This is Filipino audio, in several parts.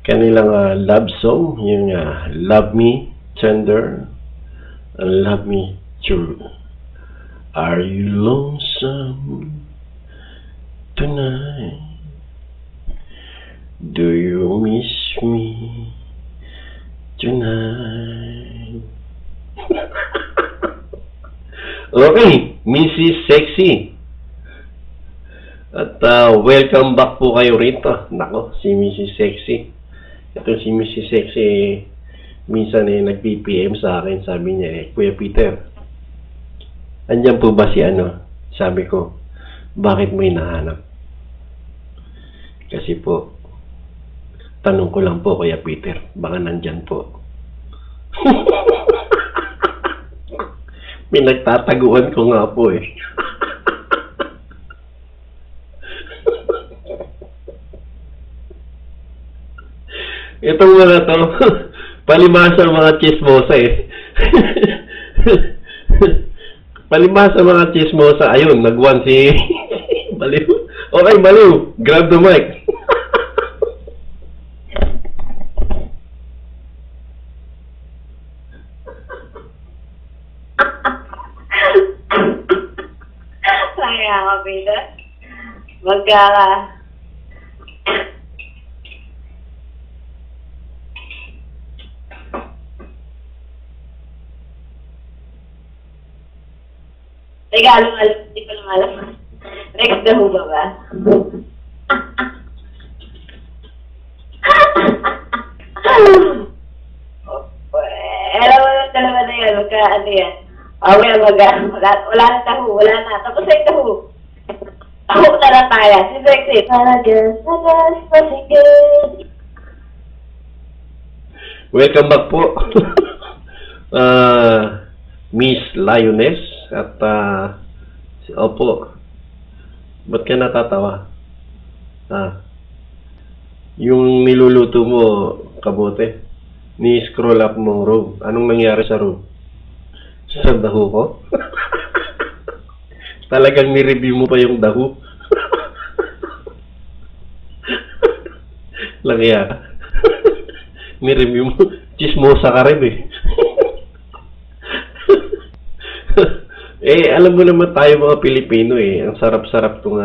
Kanilang love song, yung Love Me Tender and Love Me True. Are you lonesome tonight? Do you miss me tonight? Okay, Mrs. Sexy. At welcome back po kayo rito. Nako, si Mrs. Sexy. Ito si Mrs. Sexy, minsan nag-PPM sa akin. Sabi niya, Kuya Peter, andyan po ba si ano? Sabi ko, bakit mo hinahanap? Kasi po, tanong ko lang po, Kuya Peter, baka nandyan po. Pinagtataguan ko nga po eh. Itong mga to, palimasa mga chismosa eh. Palimasa mga chismosa. Ayun, nagwan si Baliw. Okay, Baliw, grab the mic. Kaya ako, Peter. Magkaka. Teka, hindi ko lumalabas. Next na ho ba? Alam mo yung dalawa na yan, magka-ano yan. Okay, wala na taho, wala na. Tapos ay taho. Taho na lang tayo. Si Sexy. Pasigid. Welcome back po. Miss Lioness. At, opo, ba't ka natatawa? Yung niluluto mo, kabote, ni-scroll up mong room. Anong nangyari sa room? Sa daho ko? Talagang ni-review mo pa yung daho? Langya ka. Ni-review mo. Chismosa ka rin eh. Eh, alam mo naman tayo mga Pilipino eh. Ang sarap-sarap itong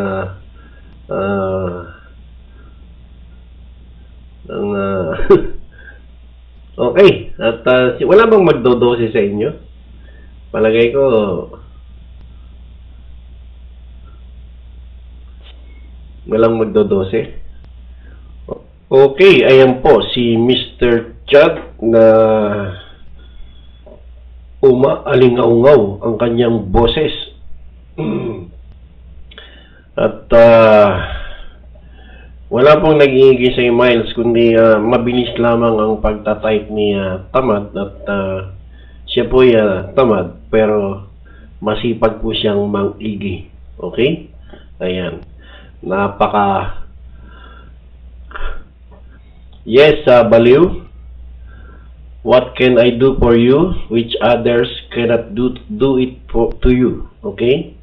okay. At wala bang magdodose sa inyo? Palagay ko walang magdodose. Okay, ayan po si Mr. Chad na umaalingaungaw ang kanyang boses. At wala pong nag-iigi sa emails kundi mabilis lamang ang pagtatype ni Tamad. At siya po tamad pero masipag po siyang mang-igi. Okay? Ayan. Napaka yes, Baliw. What can I do for you which others cannot do it to you? Okay?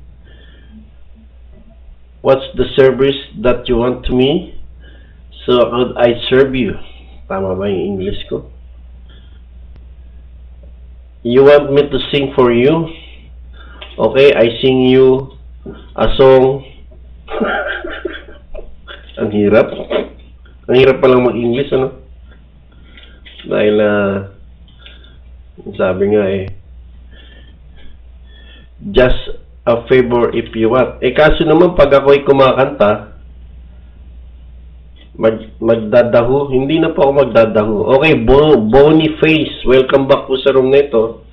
What's the service that you want to me? So could I serve you? Tama ba yung English ko? You want me to sing for you? Okay, I sing you a song. Ang hirap. Ang hirap palang mag-English, ano? Dahil sabi nga eh, just a favor if you want. Eh kaso naman pag ako'y kumakanta, magdadaho. Hindi na po ako magdadaho. Okay, Boniface, welcome back po sa room nito.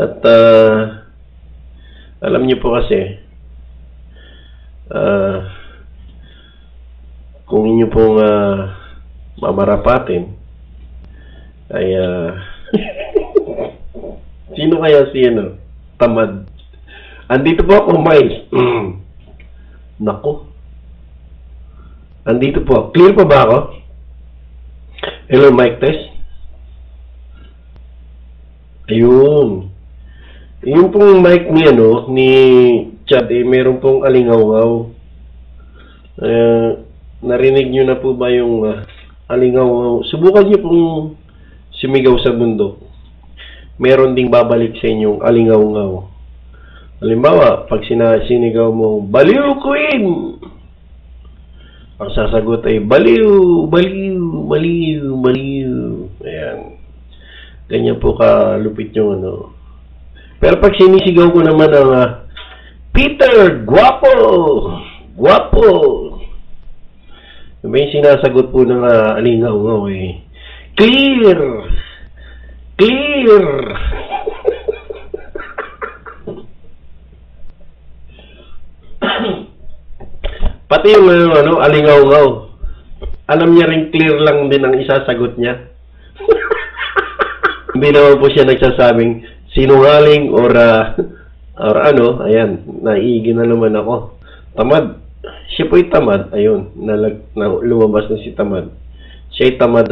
At alam niyo po kasi kung inyo pong mamarapatin ay sino kaya si Tamad? Andito po ako, Miles. Nako, andito po. Clear pa ba ako? Hello, mic test. Ayun. Yung pong mic ni ni Chad meron pong alingaw-ngaw. Narinig nyo na po ba yung alingaw? Subukan nyo pong sumigaw sa bundok. Meron ding babalik sa inyong alingaw-ngaw. Halimbawa, pag sinigaw mo, "Baliw, Queen!" Ang sasagot ay, "Baliw, baliw, baliw, baliw." Ayan. Ganyan po kalupit yung ano. Pero pag sinisigaw ko naman ang "Peter, guwapo! Guwapo!" May sinasagot po ng alingaw-ngaw eh, "Clear! Clear!" Pati yung alingaw-ngaw. Alam niya rin clear lang din ang isasagot niya. Hindi naman po siya nagsasabing sinungaling or ayan, naiigi na naman ako. Tamad. Siya po'y tamad. Ayun, lumabas na si tamad. Siya'y tamad,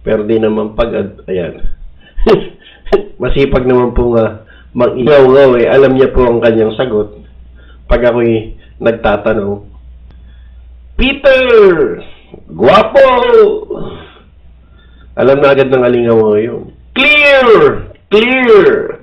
pero di naman pagad. Ayan. Masipag naman po mag-ingaw-ngaw eh. Alam niya po ang kanyang sagot. Pag ako'y nagtatanong, "Peter! Guwapo!" Alam na agad ng alingaw yun. "Clear! Clear!"